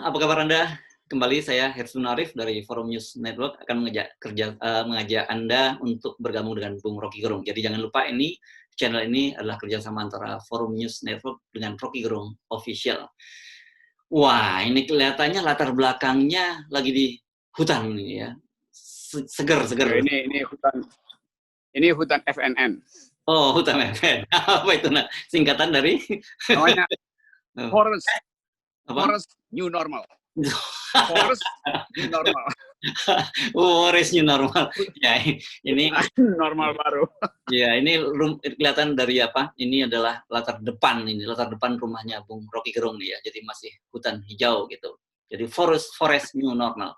Apa kabar Anda? Kembali saya Herzun Arif dari Forum News Network akan mengajak Anda untuk bergabung dengan Bung Rocky Gerung. Jadi jangan lupa channel ini adalah kerjasama antara Forum News Network dengan Rocky Gerung Official. Wah, ini kelihatannya latar belakangnya lagi di hutan ini ya. Seger. Ya, ini hutan FNN. Oh, hutan FNN. Apa itu singkatan dari? Namanya Oh. Forest New Normal. Forest New Normal. Forest New Normal. Ya, ini normal baru. Ya, ini kelihatan dari apa? Ini adalah latar depan rumahnya Bung Rocky Gerung nih ya. Jadi masih hutan hijau gitu. Jadi forest new normal.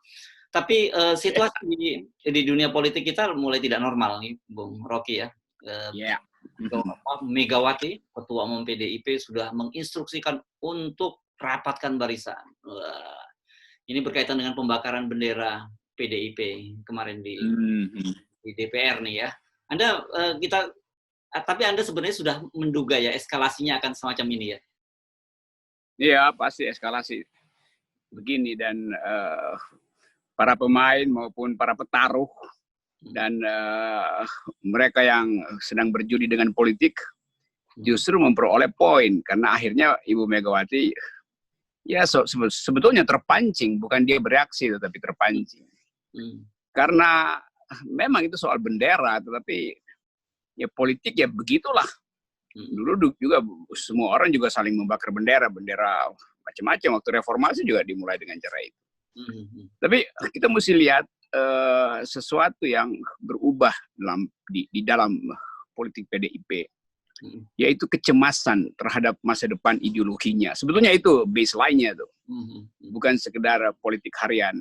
Tapi situasi di dunia politik kita mulai tidak normal nih, Bung Rocky ya. Megawati, Ketua Umum PDIP sudah menginstruksikan untuk rapatkan barisan. Ini berkaitan dengan pembakaran bendera PDIP kemarin di DPR nih ya. Tapi Anda sebenarnya sudah menduga ya eskalasinya akan semacam ini ya? Iya, pasti eskalasi begini dan para pemain maupun para petaruh dan mereka yang sedang berjudi dengan politik justru memperoleh poin karena akhirnya Ibu Megawati ya sebetulnya terpancing, bukan dia bereaksi tetapi terpancing. Karena memang itu soal bendera, tetapi ya politik ya begitulah. Dulu juga semua orang juga saling membakar bendera macam-macam. Waktu reformasi juga dimulai dengan cara itu. Tapi kita mesti lihat sesuatu yang berubah di dalam politik PDIP, yaitu kecemasan terhadap masa depan ideologinya. Sebetulnya itu baseline-nya tuh, bukan sekedar politik harian.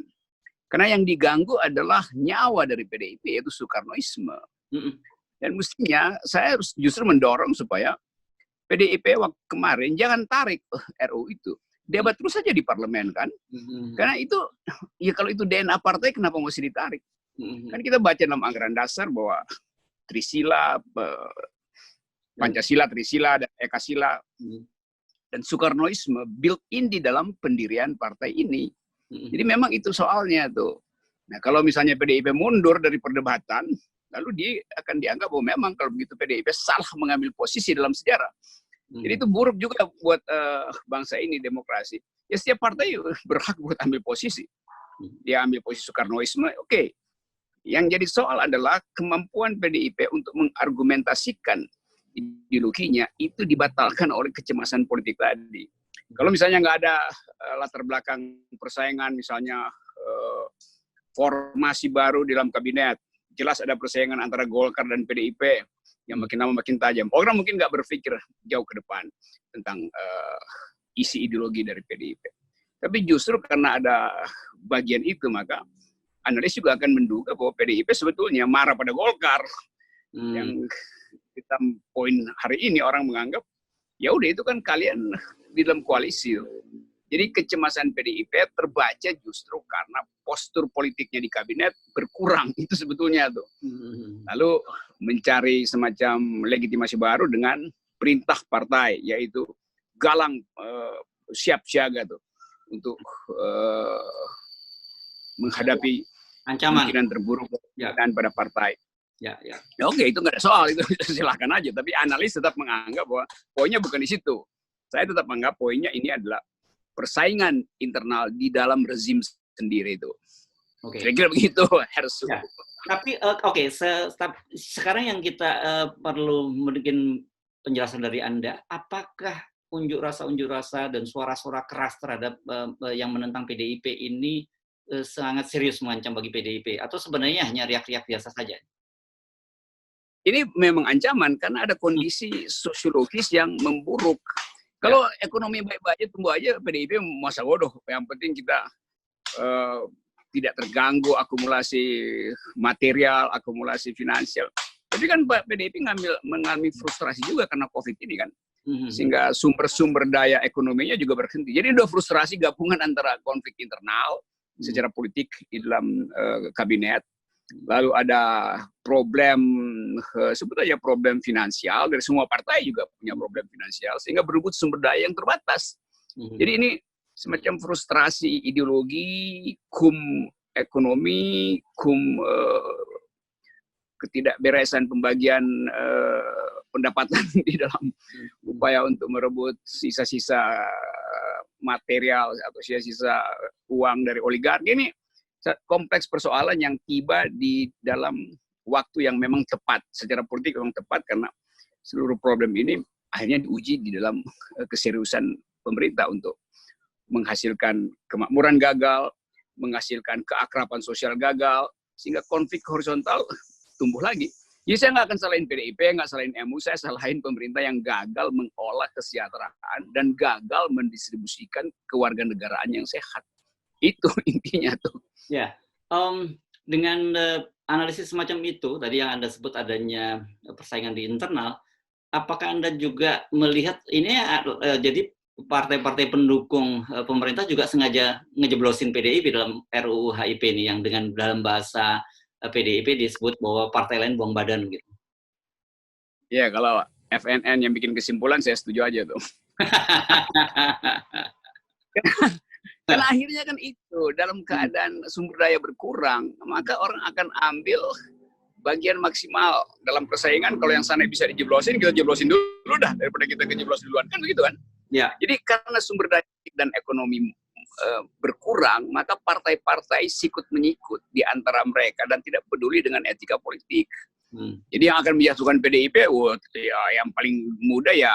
Karena yang diganggu adalah nyawa dari PDIP, yaitu Soekarnoisme. Dan mestinya saya harus justru mendorong supaya PDIP waktu kemarin jangan tarik RU itu. Debat terus saja di parlemen kan. Karena itu, ya kalau itu DNA partai kenapa mesti ditarik? Kan kita baca dalam anggaran dasar bahwa Trisila, Pancasila, Trisila, dan Ekasila, dan Soekarnoisme built-in di dalam pendirian partai ini. Jadi memang itu soalnya tuh. Nah kalau misalnya PDIP mundur dari perdebatan, lalu dia akan dianggap bahwa memang kalau begitu PDIP salah mengambil posisi dalam sejarah. Jadi itu buruk juga buat bangsa ini, demokrasi. Ya setiap partai berhak buat ambil posisi. Dia ambil posisi Soekarnoisme, oke. Yang jadi soal adalah kemampuan PDIP untuk mengargumentasikan ideologinya itu dibatalkan oleh kecemasan politik tadi. Kalau misalnya nggak ada latar belakang persaingan, misalnya formasi baru di dalam kabinet, jelas ada persaingan antara Golkar dan PDIP yang makin lama makin tajam. Orang mungkin nggak berpikir jauh ke depan tentang isi ideologi dari PDIP. Tapi justru karena ada bagian itu, maka analis juga akan menduga bahwa PDIP sebetulnya marah pada Golkar. Yang kita poin hari ini orang menganggap, ya udah itu kan kalian di dalam koalisi. Jadi kecemasan PDIP terbaca justru karena postur politiknya di kabinet berkurang. Itu sebetulnya tuh. Lalu mencari semacam legitimasi baru dengan perintah partai, yaitu galang siap siaga tuh untuk menghadapi ancaman kemungkinan terburuk dan pada partai. Ya. Oke, itu nggak ada soal, itu silahkan aja. Tapi analis tetap menganggap bahwa poinnya bukan di situ. Saya tetap menganggap poinnya ini adalah persaingan internal di dalam rezim sendiri itu. Kira-kira begitu, harus. Ya. Tapi sekarang yang kita perlu mungkin penjelasan dari Anda, apakah unjuk rasa dan suara-suara keras terhadap yang menentang PDIP ini sangat serius mengancam bagi PDIP, atau sebenarnya hanya riak-riak biasa saja? Ini memang ancaman karena ada kondisi sosiologis yang memburuk. Kalau ekonomi baik-baik aja, tumbuh aja, PDIP masa bodoh. Yang penting kita tidak terganggu akumulasi material, akumulasi finansial. Tapi kan PDIP mengalami frustrasi juga karena COVID ini kan. Sehingga sumber-sumber daya ekonominya juga berhenti. Jadi ada frustrasi gabungan antara konflik internal secara politik di dalam kabinet. Lalu ada problem, sebetulnya problem finansial, dari semua partai juga punya problem finansial, sehingga berebut sumber daya yang terbatas. Jadi ini semacam frustrasi ideologi, ekonomi, ketidakberesan pembagian pendapatan di dalam upaya untuk merebut sisa-sisa material atau sisa-sisa uang dari oligarki. Ini kompleks persoalan yang tiba di dalam waktu yang memang tepat, secara politik memang tepat, karena seluruh problem ini akhirnya diuji di dalam keseriusan pemerintah untuk menghasilkan kemakmuran gagal, menghasilkan keakraban sosial gagal, sehingga konflik horizontal tumbuh lagi. Jadi saya nggak akan salahin PDIP, nggak salahin MU, saya salahin pemerintah yang gagal mengolah kesejahteraan dan gagal mendistribusikan kewarganegaraan yang sehat. Itu intinya tuh. Ya, dengan analisis semacam itu, tadi yang Anda sebut adanya persaingan di internal, apakah Anda juga melihat ini jadi partai-partai pendukung pemerintah juga sengaja ngejeblosin PDIP dalam RUU HIP ini, yang dengan dalam bahasa PDIP disebut bahwa partai lain buang badan gitu? Ya, kalau FNN yang bikin kesimpulan, saya setuju aja tuh. Karena akhirnya kan itu, dalam keadaan sumber daya berkurang, maka orang akan ambil bagian maksimal dalam persaingan. Kalau yang sana bisa dijeblosin, kita jeblosin dulu dah, daripada kita ngejeblos duluan. Kan begitu kan? Ya. Jadi karena sumber daya dan ekonomi berkurang, maka partai-partai sikut menyikut di antara mereka dan tidak peduli dengan etika politik. Jadi yang akan menjatuhkan PDIP, ya, yang paling mudah ya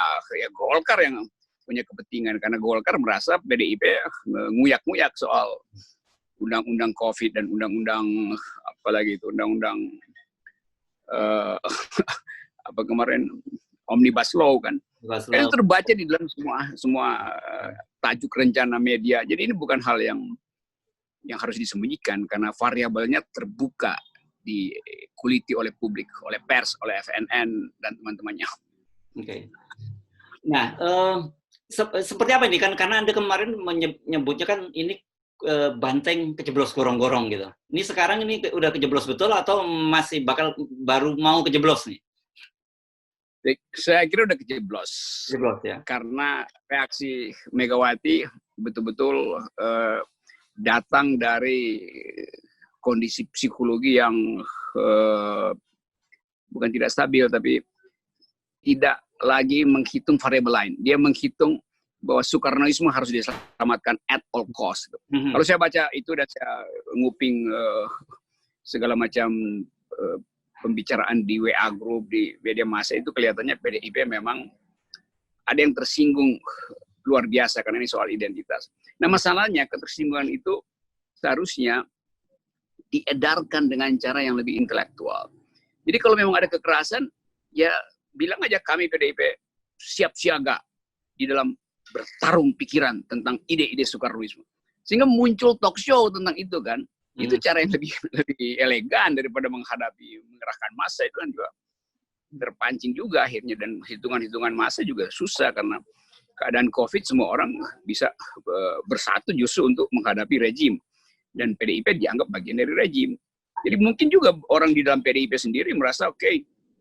Golkar yang punya kepentingan, karena Golkar merasa PDIP nguyak-nguyak soal undang-undang COVID dan undang-undang apalagi itu, undang-undang apa kemarin, Omnibus Law kan. Kan terbaca di dalam semua tajuk rencana media. Jadi ini bukan hal yang harus disembunyikan, karena variabelnya terbuka dikuliti oleh publik, oleh pers, oleh FNN dan teman-temannya. Oke. Nah, seperti apa ini kan, karena Anda kemarin menyebutnya kan ini banteng kejeblos gorong-gorong gitu. Ini sekarang ini udah kejeblos betul atau masih baru mau kejeblos nih? Saya kira udah kejeblos. Kejeblos ya. Karena reaksi Megawati betul-betul datang dari kondisi psikologi yang bukan tidak stabil, tapi tidak lagi menghitung variabel lain. Dia menghitung bahwa Soekarnoisme harus diselamatkan at all cost. Kalau saya baca itu dan saya nguping segala macam pembicaraan di WA Group, di media massa, itu kelihatannya PDIP memang ada yang tersinggung luar biasa karena ini soal identitas. Nah, masalahnya ketersinggungan itu seharusnya diedarkan dengan cara yang lebih intelektual. Jadi kalau memang ada kekerasan, ya bilang aja kami PDIP siap siaga di dalam bertarung pikiran tentang ide-ide Soekarnoisme. Sehingga muncul talk show tentang itu kan. Itu cara yang lebih elegan daripada mengerahkan massa. Itu kan juga terpancing juga akhirnya, dan hitungan-hitungan massa juga susah karena keadaan COVID semua orang bisa bersatu justru untuk menghadapi rejim, dan PDIP dianggap bagian dari rejim. Jadi mungkin juga orang di dalam PDIP sendiri merasa oke,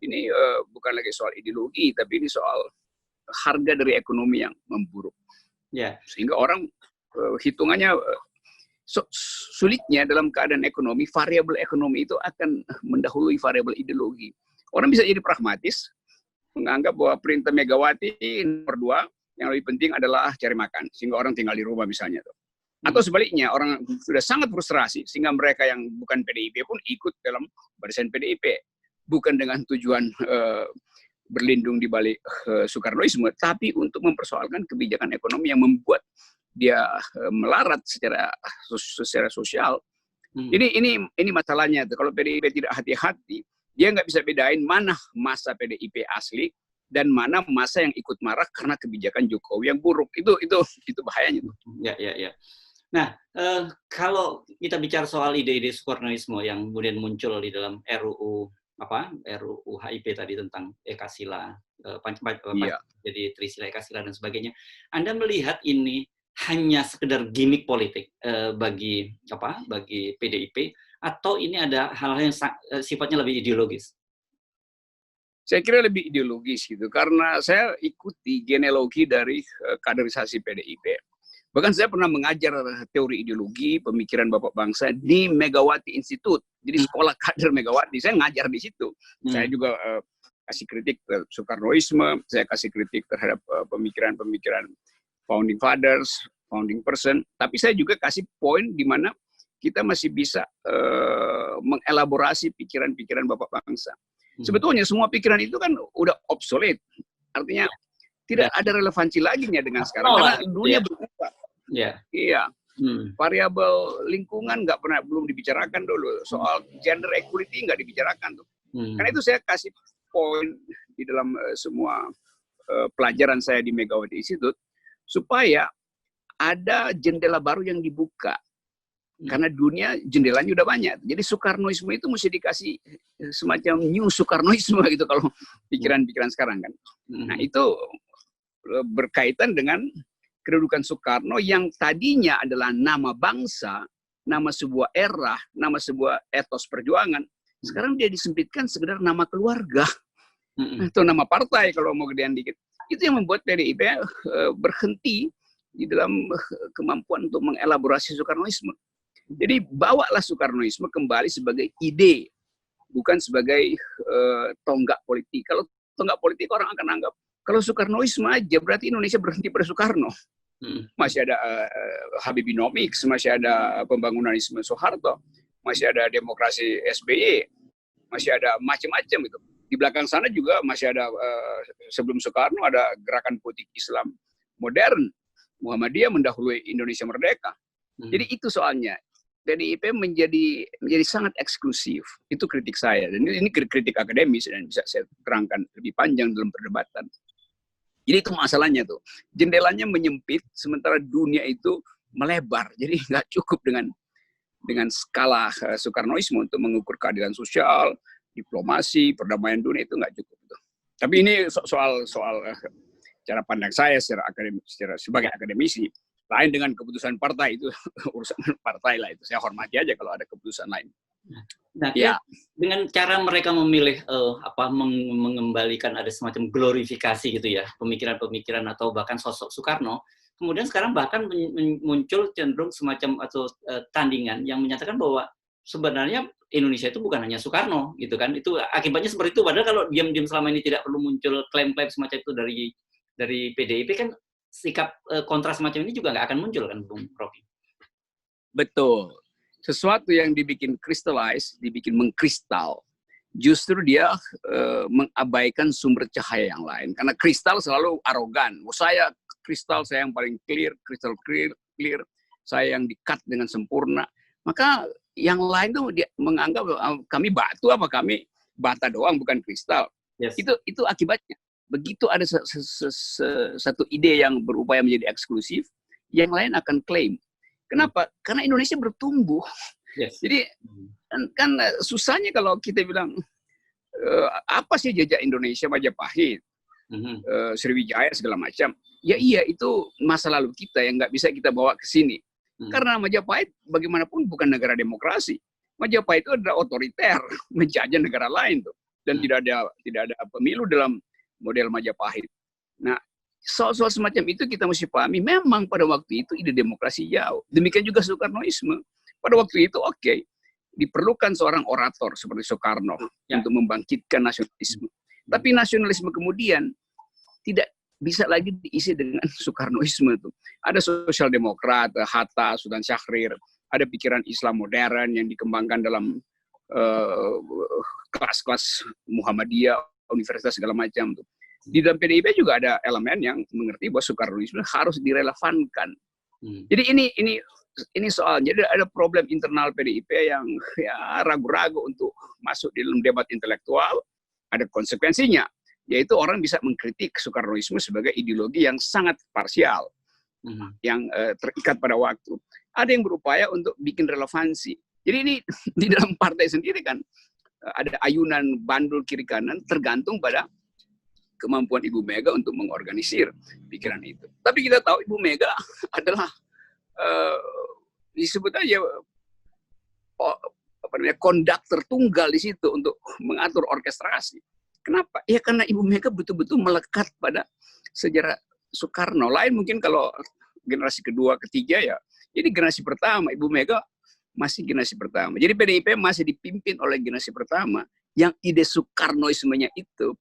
ini bukan lagi soal ideologi, tapi ini soal harga dari ekonomi yang memburuk. Yeah. Sehingga orang hitungannya sulitnya dalam keadaan ekonomi, variabel ekonomi itu akan mendahului variabel ideologi. Orang bisa jadi pragmatis, menganggap bahwa perintah Megawati nomor 2, yang lebih penting adalah cari makan, sehingga orang tinggal di rumah misalnya. Atau sebaliknya, orang sudah sangat frustrasi, sehingga mereka yang bukan PDIP pun ikut dalam barisan PDIP. Bukan dengan tujuan berlindung di balik Soekarnoisme, tapi untuk mempersoalkan kebijakan ekonomi yang membuat dia melarat secara sosial. Ini masalahnya. Kalau PDIP tidak hati-hati, dia nggak bisa bedain mana masa PDIP asli dan mana masa yang ikut marah karena kebijakan Jokowi yang buruk. Itu bahayanya. Ya. Nah, kalau kita bicara soal ide-ide Soekarnoisme yang kemudian muncul di dalam RUU HIP tadi tentang Ekasila, jadi Trisila Ekasila dan sebagainya, Anda melihat ini hanya sekedar gimmick politik bagi PDIP, atau ini ada hal-hal yang sifatnya lebih ideologis? Saya kira lebih ideologis gitu, karena saya ikuti genealogi dari kaderisasi PDIP. Bahkan saya pernah mengajar teori ideologi pemikiran Bapak Bangsa di Megawati Institute. Jadi sekolah kader Megawati, saya ngajar di situ. Saya juga kasih kritik terhadap Soekarnoisme, saya kasih kritik terhadap pemikiran-pemikiran founding fathers, founding person. Tapi saya juga kasih poin di mana kita masih bisa mengelaborasi pikiran-pikiran Bapak Bangsa. Sebetulnya semua pikiran itu kan udah obsolete. Artinya tidak ada relevansi lagi dengan sekarang karena dunia berubah. Iya. Variabel lingkungan belum dibicarakan dulu. Soal gender equality nggak dibicarakan tuh. Karena itu saya kasih poin di dalam semua pelajaran saya di Megawati Institute supaya ada jendela baru yang dibuka. Karena dunia jendelanya udah banyak. Jadi Soekarnoisme itu mesti dikasih semacam new Soekarnoisme gitu kalau pikiran-pikiran sekarang kan. Nah itu berkaitan dengan kedudukan Soekarno yang tadinya adalah nama bangsa, nama sebuah era, nama sebuah etos perjuangan. Sekarang dia disempitkan sekedar nama keluarga. Atau nama partai kalau mau gedean dikit. Itu yang membuat PDIP berhenti di dalam kemampuan untuk mengelaborasi Soekarnoisme. Jadi bawalah Soekarnoisme kembali sebagai ide, bukan sebagai tonggak politik. Kalau tonggak politik orang akan anggap, kalau Soekarnoisme aja berarti Indonesia berhenti pada Soekarno. Masih ada Habibinomics, masih ada pembangunanisme Soeharto, masih ada demokrasi SBY, masih ada macam-macam itu. Di belakang sana juga masih ada sebelum Soekarno ada gerakan politik Islam modern, Muhammadiyah mendahului Indonesia merdeka. Jadi itu soalnya. PDIP menjadi sangat eksklusif. Itu kritik saya. Dan ini kritik akademis dan bisa saya terangkan lebih panjang dalam perdebatan. Jadi itu masalahnya tuh. Jendelanya menyempit, sementara dunia itu melebar. Jadi nggak cukup dengan skala Soekarnoisme untuk mengukur keadilan sosial, diplomasi, perdamaian dunia itu nggak cukup. Tapi ini soal cara pandang saya sebagai akademisi. Lain dengan keputusan partai, itu urusan partai lah, itu saya hormati aja kalau ada keputusan lain. Nah, dengan cara mereka memilih mengembalikan ada semacam glorifikasi gitu ya, pemikiran-pemikiran atau bahkan sosok Soekarno, kemudian sekarang bahkan muncul cenderung semacam atau tandingan yang menyatakan bahwa sebenarnya Indonesia itu bukan hanya Soekarno gitu kan. Itu akibatnya seperti itu, padahal kalau diam-diam selama ini tidak perlu muncul klaim-klaim semacam itu dari PDIP kan sikap kontras semacam ini juga nggak akan muncul kan, Bung Rocky? Betul. Sesuatu yang dibikin crystallize, dibikin mengkristal, justru dia mengabaikan sumber cahaya yang lain. Karena kristal selalu arogan. Saya kristal, saya yang paling clear, crystal clear, saya yang di-cut dengan sempurna. Maka yang lain tuh dia menganggap kami batu apa kami bata doang, bukan kristal. Yes. Itu akibatnya. Begitu ada satu ide yang berupaya menjadi eksklusif, yang lain akan klaim. Kenapa? Karena Indonesia bertumbuh. Yes. Jadi kan susahnya kalau kita bilang apa sih jejak Indonesia, Majapahit, Sriwijaya segala macam. Ya iya, itu masa lalu kita yang nggak bisa kita bawa ke sini. Karena Majapahit bagaimanapun bukan negara demokrasi. Majapahit itu adalah otoriter, menjajah negara lain tuh, dan tidak ada pemilu dalam model Majapahit. Nah, soal-soal semacam itu kita mesti pahami. Memang pada waktu itu ide demokrasi jauh. Demikian juga Soekarnoisme. Pada waktu itu diperlukan seorang orator seperti Soekarno untuk membangkitkan nasionalisme. Tapi nasionalisme kemudian tidak bisa lagi diisi dengan Soekarnoisme itu. Ada sosial demokrat, Hatta, Sultan Syahrir, ada pikiran Islam modern yang dikembangkan dalam kelas-kelas Muhammadiyah, universitas segala macam tuh. Di dalam PDIP juga ada elemen yang mengerti bahwa Soekarnoisme harus direlevankan. Jadi ini soal, jadi ada problem internal PDIP yang ragu-ragu untuk masuk di dalam debat intelektual. Ada konsekuensinya, yaitu orang bisa mengkritik Soekarnoisme sebagai ideologi yang sangat parsial, yang terikat pada waktu. Ada yang berupaya untuk bikin relevansi. Jadi ini di dalam partai sendiri kan ada ayunan bandul kiri kanan tergantung pada kemampuan Ibu Mega untuk mengorganisir pikiran itu. Tapi kita tahu Ibu Mega adalah disebut aja konduktor tunggal di situ untuk mengatur orkestrasi. Kenapa? Ya karena Ibu Mega betul-betul melekat pada sejarah Soekarno. Lain mungkin kalau generasi kedua, ketiga ya. Jadi generasi pertama, Ibu Mega masih generasi pertama. Jadi PDIP masih dipimpin oleh generasi pertama yang ide Soekarnoismenya itu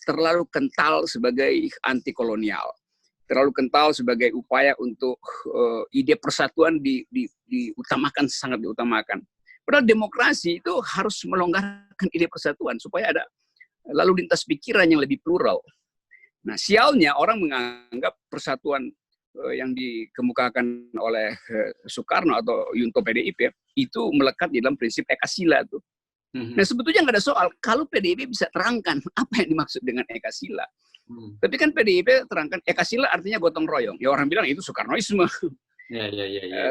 terlalu kental sebagai anti kolonial, terlalu kental sebagai upaya untuk ide persatuan diutamakan, sangat diutamakan. Padahal demokrasi itu harus melonggarkan ide persatuan supaya ada lalu lintas pikiran yang lebih plural. Nah, sialnya orang menganggap persatuan yang dikemukakan oleh Soekarno atau Yunto PDIP itu melekat di dalam prinsip Ekasila tuh. Nah, sebetulnya nggak ada soal kalau PDIP bisa terangkan apa yang dimaksud dengan Ekasila. Tapi kan PDIP terangkan Ekasila artinya gotong royong. Ya orang bilang itu Soekarnoisme.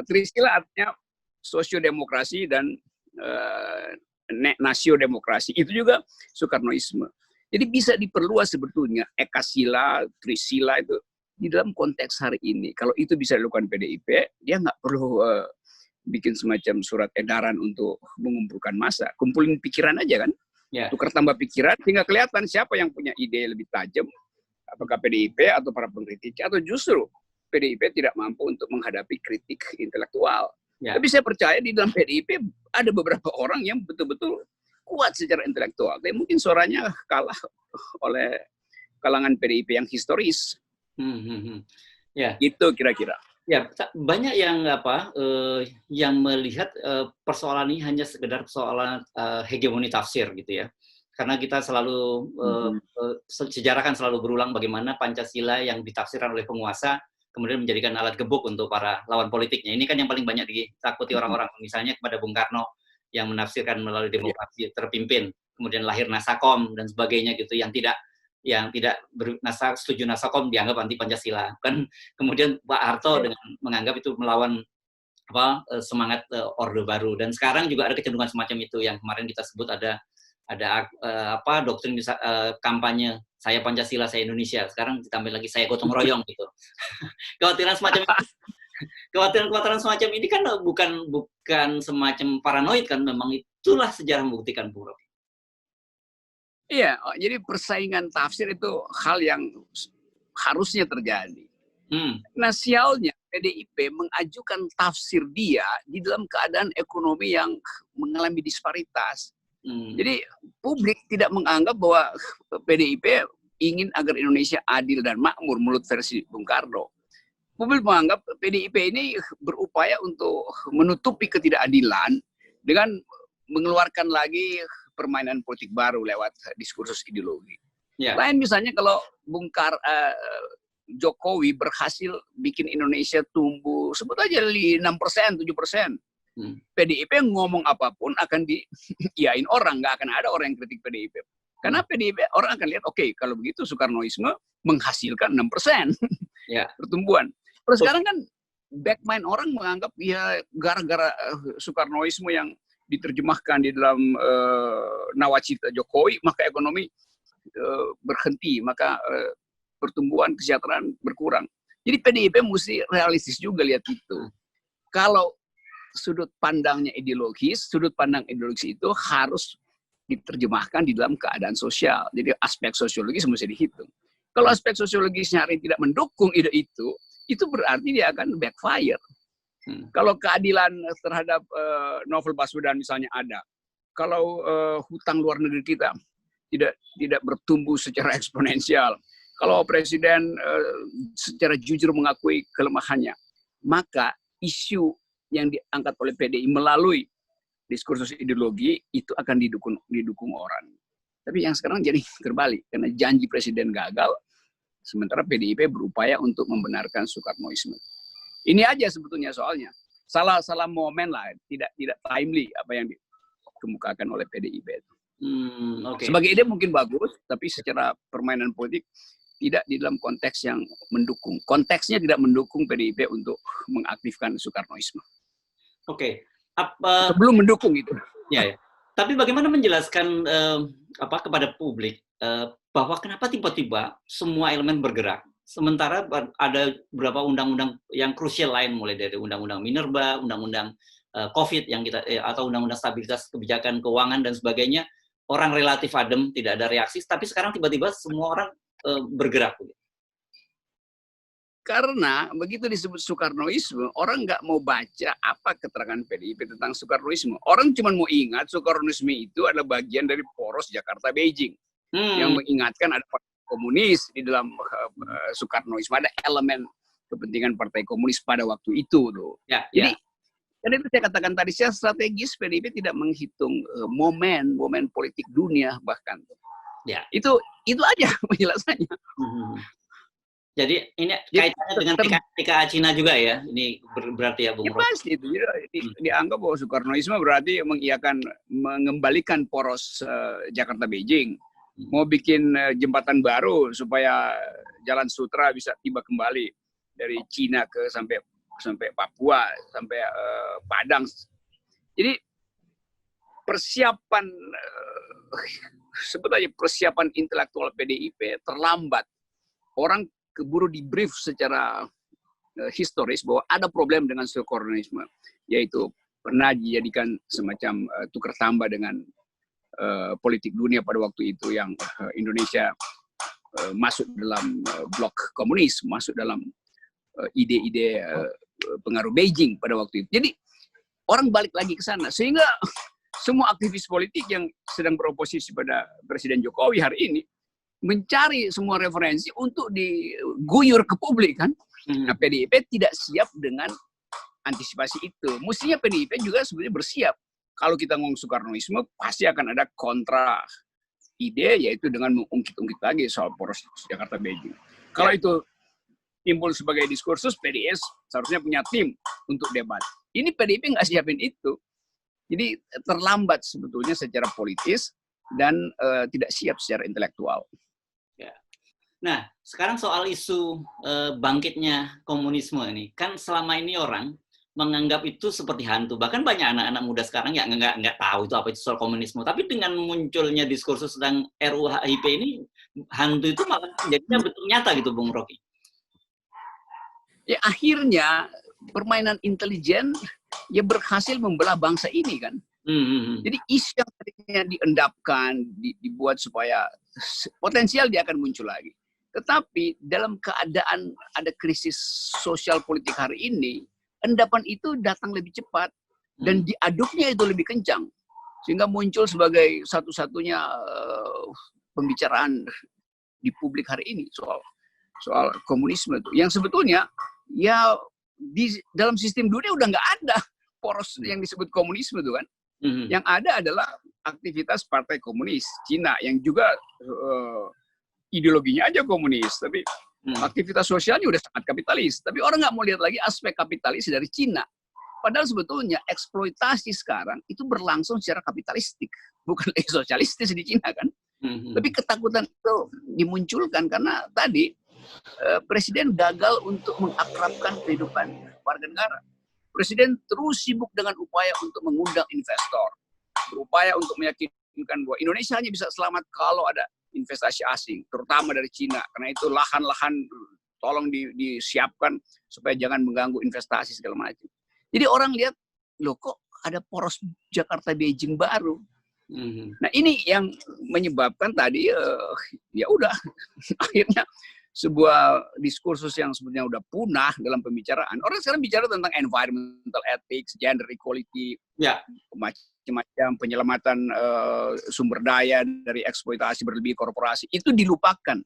Trisila artinya sosiodemokrasi dan nasiodemokrasi. Itu juga Soekarnoisme. Jadi bisa diperluas sebetulnya Ekasila, Trisila itu di dalam konteks hari ini. Kalau itu bisa dilakukan PDIP, dia nggak perlu bikin semacam surat edaran untuk mengumpulkan massa. Kumpulin pikiran aja kan. Tukar tambah pikiran, tinggal kelihatan siapa yang punya ide lebih tajam. Apakah PDIP atau para pengkritik, atau justru PDIP tidak mampu untuk menghadapi kritik intelektual. Tapi saya percaya di dalam PDIP ada beberapa orang yang betul-betul kuat secara intelektual. Tapi mungkin suaranya kalah oleh kalangan PDIP yang historis. Gitu kira-kira. Ya, banyak yang yang melihat persoalan ini hanya sekedar persoalan hegemoni tafsir gitu ya. Karena kita selalu sejarah kan selalu berulang bagaimana Pancasila yang ditafsirkan oleh penguasa kemudian menjadikan alat gebuk untuk para lawan politiknya. Ini kan yang paling banyak ditakuti orang-orang. Misalnya kepada Bung Karno yang menafsirkan melalui demokrasi terpimpin, kemudian lahir Nasakom dan sebagainya gitu yang tidak setuju Nasakom dianggap anti Pancasila. Kan kemudian Pak Harto dengan menganggap itu melawan semangat Orde Baru, dan sekarang juga ada kecenderungan semacam itu yang kemarin kita sebut ada doktrin kampanye saya Pancasila, saya Indonesia. Sekarang ditambah lagi saya gotong royong gitu. Kekhawatiran semacam ini kan bukan semacam paranoid kan, memang itulah sejarah membuktikan, Bung Rocky. Iya, jadi persaingan tafsir itu hal yang harusnya terjadi. Nah, sialnya PDIP mengajukan tafsir dia di dalam keadaan ekonomi yang mengalami disparitas. Jadi publik tidak menganggap bahwa PDIP ingin agar Indonesia adil dan makmur menurut versi Bung Karno. Publik menganggap PDIP ini berupaya untuk menutupi ketidakadilan dengan mengeluarkan lagi permainan politik baru lewat diskursus ideologi. Lain misalnya kalau Jokowi berhasil bikin Indonesia tumbuh sebut aja 6%, 7%. PDIP ngomong apapun akan diiyain orang, nggak akan ada orang yang kritik PDIP. Karena PDIP orang akan lihat, oke, kalau begitu Soekarnoisme menghasilkan 6% pertumbuhan. Terus sekarang kan backmind orang menganggap ya gara-gara Soekarnoisme yang diterjemahkan di dalam nawacita Jokowi, maka ekonomi berhenti, maka pertumbuhan kesejahteraan berkurang. Jadi PDIP mesti realistis juga lihat itu. Kalau sudut pandangnya ideologis, sudut pandang ideologis itu harus diterjemahkan di dalam keadaan sosial. Jadi aspek sosiologis mesti dihitung. Kalau aspek sosiologisnya hari ini tidak mendukung ide itu berarti dia akan backfire. Kalau keadilan terhadap Novel Baswedan misalnya ada, kalau hutang luar negeri kita tidak bertumbuh secara eksponensial, kalau presiden secara jujur mengakui kelemahannya, maka isu yang diangkat oleh PDI melalui diskursus ideologi itu akan didukung orang. Tapi yang sekarang jadi terbalik karena janji presiden gagal, sementara PDIP berupaya untuk membenarkan Soekarnoisme. Ini aja sebetulnya soalnya. Salah momen lah, tidak timely apa yang dikemukakan oleh PDIP. Sebagai ide mungkin bagus, tapi secara permainan politik tidak di dalam konteks yang mendukung. Konteksnya tidak mendukung PDIP untuk mengaktifkan Soekarnoisme. Sebelum mendukung itu. Ya. Tapi bagaimana menjelaskan kepada publik bahwa kenapa tiba-tiba semua elemen bergerak? Sementara ada beberapa undang-undang yang krusial lain, mulai dari undang-undang Minerba, undang-undang COVID yang atau undang-undang stabilitas kebijakan keuangan dan sebagainya, orang relatif adem, tidak ada reaksi, tapi sekarang tiba-tiba semua orang bergerak. Karena begitu disebut Soekarnoisme, orang nggak mau baca apa keterangan PDIP tentang Soekarnoisme. Orang cuma mau ingat Soekarnoisme itu adalah bagian dari poros Jakarta-Beijing. Yang mengingatkan ada partai komunis di dalam Soekarnoisme. Ada elemen kepentingan partai komunis pada waktu itu. Tuh. Ya, Jadi, ya. karena itu saya katakan tadi, secara strategis PDIP tidak menghitung momen politik dunia bahkan. Ya. Itu aja penjelasannya. Jadi ini kaitannya dengan PKA Cina juga ya? Ini berarti ya Bung Rocky? Pasti itu. Dianggap bahwa Soekarnoisme berarti mengiyakan, mengembalikan poros Jakarta-Beijing. Mau bikin jembatan baru supaya Jalan Sutra bisa tiba kembali dari Cina ke sampai Papua, sampai Padang. Jadi persiapan sebetulnya persiapan intelektual PDIP terlambat. Orang keburu di brief secara historis bahwa ada problem dengan Soekarnoisme, yaitu pernah dijadikan semacam tukar tambah dengan politik dunia pada waktu itu yang Indonesia masuk dalam blok komunis, masuk dalam ide-ide pengaruh Beijing pada waktu itu. Jadi orang balik lagi ke sana, sehingga semua aktivis politik yang sedang beroposisi pada Presiden Jokowi hari ini mencari semua referensi untuk diguyur ke publik kan. Nah, PDIP tidak siap dengan antisipasi itu. Mestinya PDIP juga sebenarnya bersiap. Kalau kita ngomong Soekarnoisme, pasti akan ada kontra ide, yaitu dengan mengungkit-ungkit lagi soal poros Jakarta-Beijing. Kalau itu timbul sebagai diskursus, PDS seharusnya punya tim untuk debat. Ini PDIP nggak siapin itu. Jadi terlambat sebetulnya secara politis dan tidak siap secara intelektual. Nah, sekarang soal isu bangkitnya komunisme ini, kan selama ini orang menganggap itu seperti hantu. Bahkan banyak anak-anak muda sekarang yang nggak tahu itu apa itu soal komunisme. Tapi dengan munculnya diskursus tentang RUU HIP ini, hantu itu malah jadinya betul nyata gitu, Bung Rocky. Ya akhirnya permainan intelijen ya berhasil membelah bangsa ini kan. Jadi isu yang tadinya diendapkan, dibuat supaya potensial dia akan muncul lagi. Tetapi dalam keadaan ada krisis sosial politik hari ini, endapan itu datang lebih cepat dan diaduknya itu lebih kencang. Sehingga muncul sebagai satu-satunya pembicaraan di publik hari ini soal komunisme itu. Yang sebetulnya ya di dalam sistem dunia udah nggak ada poros yang disebut komunisme itu kan. Yang ada adalah aktivitas partai komunis Cina yang juga ideologinya aja komunis, tapi aktivitas sosialnya udah sangat kapitalis. Tapi orang nggak mau lihat lagi aspek kapitalis dari Cina. Padahal sebetulnya eksploitasi sekarang itu berlangsung secara kapitalistik, bukan lagi sosialistis di Cina kan. Tapi ketakutan itu dimunculkan karena tadi Presiden gagal untuk mengakrabkan kehidupan warga negara. Presiden terus sibuk dengan upaya untuk mengundang investor, berupaya untuk meyakinkan bahwa Indonesia hanya bisa selamat kalau ada investasi asing, terutama dari Cina. Karena itu lahan-lahan tolong disiapkan supaya jangan mengganggu investasi segala macam. Jadi orang lihat, loh kok ada poros Jakarta-Beijing baru. Nah ini yang menyebabkan tadi ya udah akhirnya sebuah diskursus yang sebenarnya udah punah dalam pembicaraan. Orang sekarang bicara tentang environmental ethics, gender equality, macam-macam penyelamatan sumber daya dari eksploitasi berlebih korporasi. Itu dilupakan.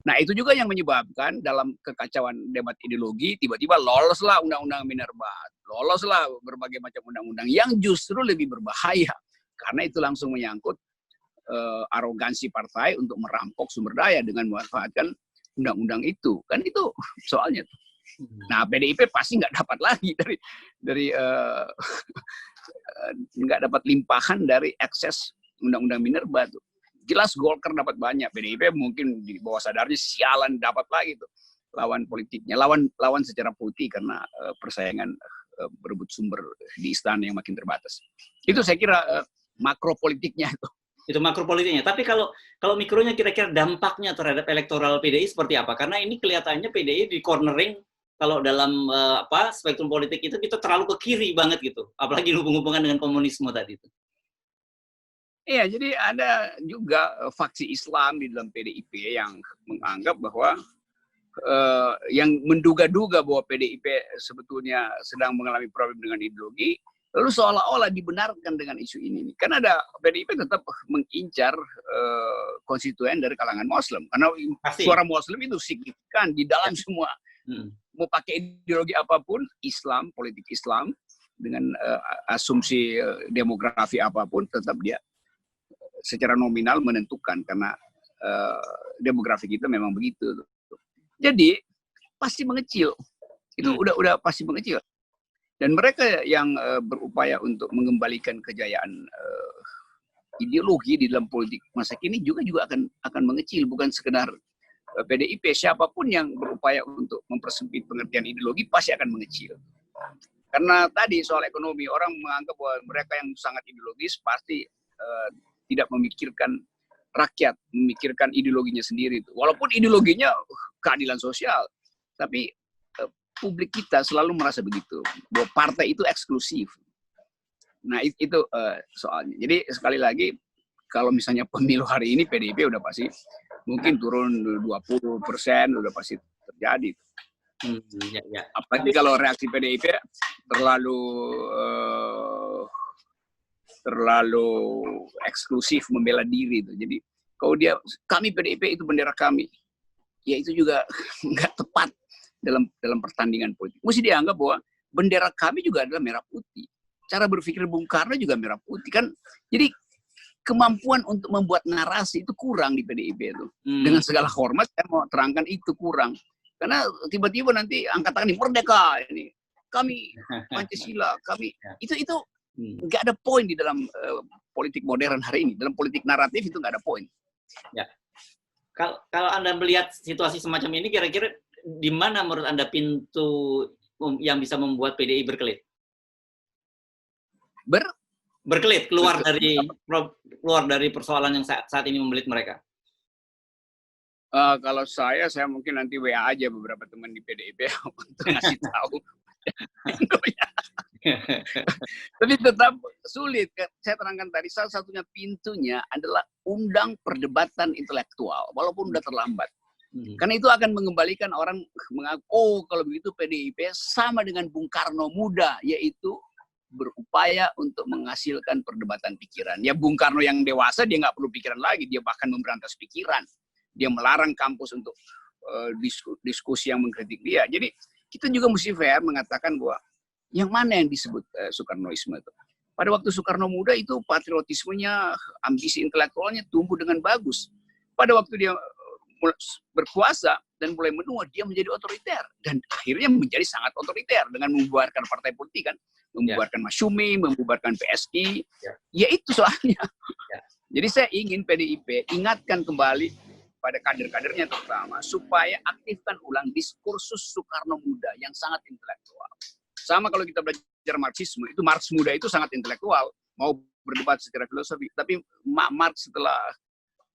Nah itu juga yang menyebabkan dalam kekacauan debat ideologi, tiba-tiba loloslah undang-undang Minerba, loloslah berbagai macam undang-undang yang justru lebih berbahaya. Karena itu langsung menyangkut arogansi partai untuk merampok sumber daya dengan memanfaatkan undang-undang itu, kan itu soalnya. Nah PDIP pasti nggak dapat lagi dari nggak dapat limpahan dari ekses undang-undang Minerba tuh. Jelas Golkar dapat banyak, PDIP mungkin di bawah sadarnya sialan dapat lagi tuh lawan politiknya, lawan secara politik karena persaingan berebut sumber di istana yang makin terbatas. Itu saya kira makro politiknya itu. Itu makro politiknya. Tapi kalau mikronya kira-kira dampaknya terhadap elektoral PDI seperti apa? Karena ini kelihatannya PDI di cornering kalau dalam spektrum politik itu kita terlalu ke kiri banget gitu. Apalagi hubung-hubungan dengan komunisme tadi itu. Iya, jadi ada juga faksi Islam di dalam PDIP yang menganggap bahwa yang menduga-duga bahwa PDIP sebetulnya sedang mengalami problem dengan ideologi, lalu seolah-olah dibenarkan dengan isu ini. Kan ada PDIP tetap mengincar konstituen dari kalangan Muslim, karena suara Muslim itu signifikan di dalam semua. Mau pakai ideologi apapun, Islam, politik Islam, dengan asumsi demografi apapun, tetap dia secara nominal menentukan, karena demografi kita memang begitu. Jadi pasti mengecil, itu udah pasti mengecil. Dan mereka yang berupaya untuk mengembalikan kejayaan ideologi di dalam politik masa kini juga akan mengecil, bukan sekedar PDIP. Siapapun yang berupaya untuk mempersempit pengertian ideologi pasti akan mengecil. Karena tadi soal ekonomi, orang menganggap bahwa mereka yang sangat ideologis pasti tidak memikirkan rakyat, memikirkan ideologinya sendiri. Walaupun ideologinya keadilan sosial, tapi publik kita selalu merasa begitu, bahwa partai itu eksklusif. Nah itu soalnya. Jadi sekali lagi, kalau misalnya pemilu hari ini PDIP udah pasti mungkin turun 20%, udah pasti terjadi. Ya. Apalagi kalau reaksi PDIP terlalu eksklusif membela diri itu. Jadi kalau kami PDIP itu bendera kami, ya itu juga nggak tepat dalam pertandingan politik. Mesti dianggap bahwa bendera kami juga adalah merah putih. Cara berpikir Bung Karno juga merah putih kan. Jadi kemampuan untuk membuat narasi itu kurang di PDIP itu. Dengan segala hormat saya mau terangkan itu kurang. Karena tiba-tiba nanti angkat tangan ini merdeka ini. Kami Pancasila, kami itu nggak ada poin di dalam politik modern hari ini. Dalam politik naratif itu nggak ada poin. Ya. Kalau Anda melihat situasi semacam ini, kira-kira di mana menurut Anda pintu yang bisa membuat PDI berkelit? Berkelit, keluar dari persoalan yang saat ini membelit mereka. Kalau saya mungkin nanti WA aja beberapa teman di PDIP untuk ngasih tahu. Tapi tetap sulit. Saya terangkan tadi, salah satunya pintunya adalah undang perdebatan intelektual, walaupun udah terlambat. Karena itu akan mengembalikan orang mengaku, oh kalau begitu PDIP sama dengan Bung Karno muda, yaitu berupaya untuk menghasilkan perdebatan pikiran. Ya Bung Karno yang dewasa, dia nggak perlu pikiran lagi, dia bahkan memberantas pikiran. Dia melarang kampus untuk diskusi yang mengkritik dia. Jadi kita juga mesti fair mengatakan bahwa yang mana yang disebut Soekarnoisme itu. Pada waktu Soekarno muda itu patriotismenya, ambisi intelektualnya tumbuh dengan bagus. Pada waktu dia berkuasa dan mulai menua, dia menjadi otoriter. Dan akhirnya menjadi sangat otoriter dengan membubarkan partai politik kan. Membubarkan Masyumi, membubarkan PSI. Ya itu soalnya. Jadi saya ingin PDIP ingatkan kembali pada kader-kadernya terutama, supaya aktifkan ulang diskursus Soekarno muda yang sangat intelektual. Sama kalau kita belajar Marxisme, itu Marx muda itu sangat intelektual, mau berdebat secara filosofi. Tapi Marx setelah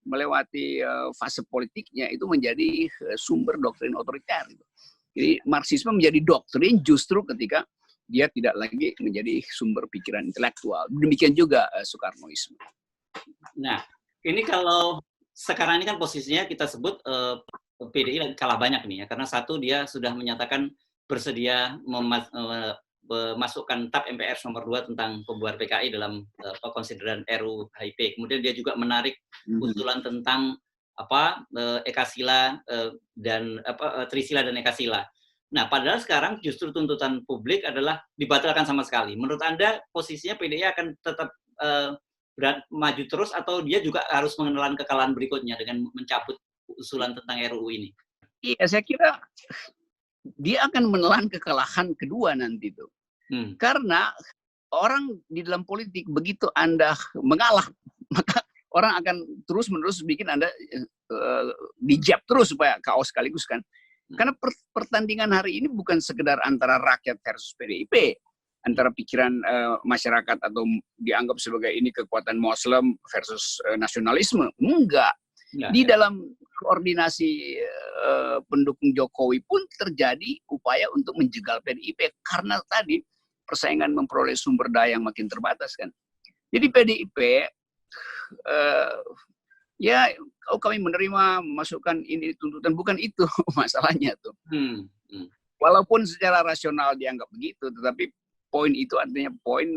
melewati fase politiknya itu menjadi sumber doktrin otoriter. Jadi Marxisme menjadi doktrin justru ketika dia tidak lagi menjadi sumber pikiran intelektual. Demikian juga Soekarnoisme. Nah, ini kalau sekarang ini kan posisinya kita sebut PDI kalah banyak nih ya, karena satu dia sudah menyatakan bersedia memasukkan TAP MPR nomor 2 tentang pembubaran PKI dalam konsideran RUU HIP. Kemudian dia juga menarik usulan tentang Ekasila dan Trisila dan Ekasila. Nah, padahal sekarang justru tuntutan publik adalah dibatalkan sama sekali. Menurut Anda posisinya PDI akan tetap maju terus atau dia juga harus menelan kekalahan berikutnya dengan mencabut usulan tentang RUU ini? Iya, saya kira dia akan menelan kekalahan kedua nanti tuh. Karena orang di dalam politik begitu Anda mengalah, maka orang akan terus-menerus bikin Anda dijab terus supaya kaos sekaligus kan. Karena pertandingan hari ini bukan sekedar antara rakyat versus PDIP, antara pikiran masyarakat atau dianggap sebagai ini kekuatan Muslim versus nasionalisme. Enggak. Di dalam koordinasi pendukung Jokowi pun terjadi upaya untuk menjegal PDIP karena tadi persaingan memperoleh sumber daya yang makin terbatas kan. Jadi PDIP Ya, kalau kami menerima memasukkan ini tuntutan, bukan itu masalahnya tuh. Walaupun secara rasional dianggap begitu, tetapi poin itu artinya poin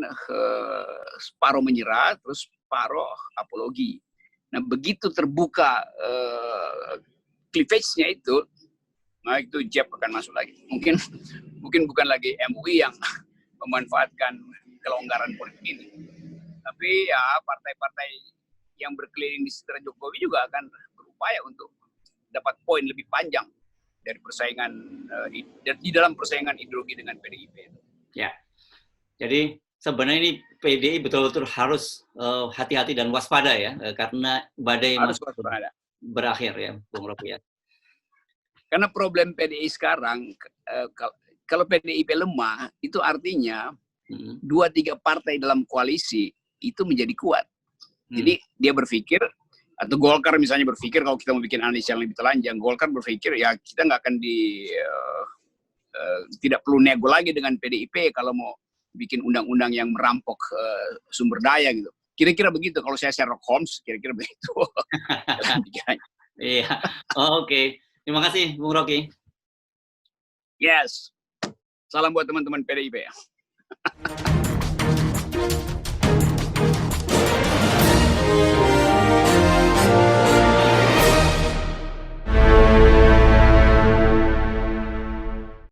separuh menyerah, terus separuh apologi. Nah, begitu terbuka cleavage-nya itu, nah itu Jeb akan masuk lagi. Mungkin bukan lagi MUI yang memanfaatkan kelonggaran politik ini, tapi ya partai-partai yang berkeliling di sekitar Jokowi juga akan berupaya untuk dapat poin lebih panjang dari persaingan di dalam persaingan ideologi dengan PDIP. Ya, jadi sebenarnya ini PDI betul-betul harus hati-hati dan waspada ya, karena badai harus masih waspada. Berakhir ya, Bung Rocky ya. Karena problem PDI sekarang, kalau PDIP lemah, itu artinya 2-3 partai dalam koalisi itu menjadi kuat. Jadi dia berpikir, atau Golkar misalnya berpikir, kalau kita mau bikin analis yang lebih telanjang, Golkar berpikir ya kita nggak akan tidak perlu nego lagi dengan PDIP kalau mau bikin undang-undang yang merampok sumber daya gitu. Kira-kira begitu, kalau saya Sherlock Holmes, kira-kira begitu. Iya, oke. Terima kasih, Bung Rocky. Yes. Salam buat teman-teman PDIP.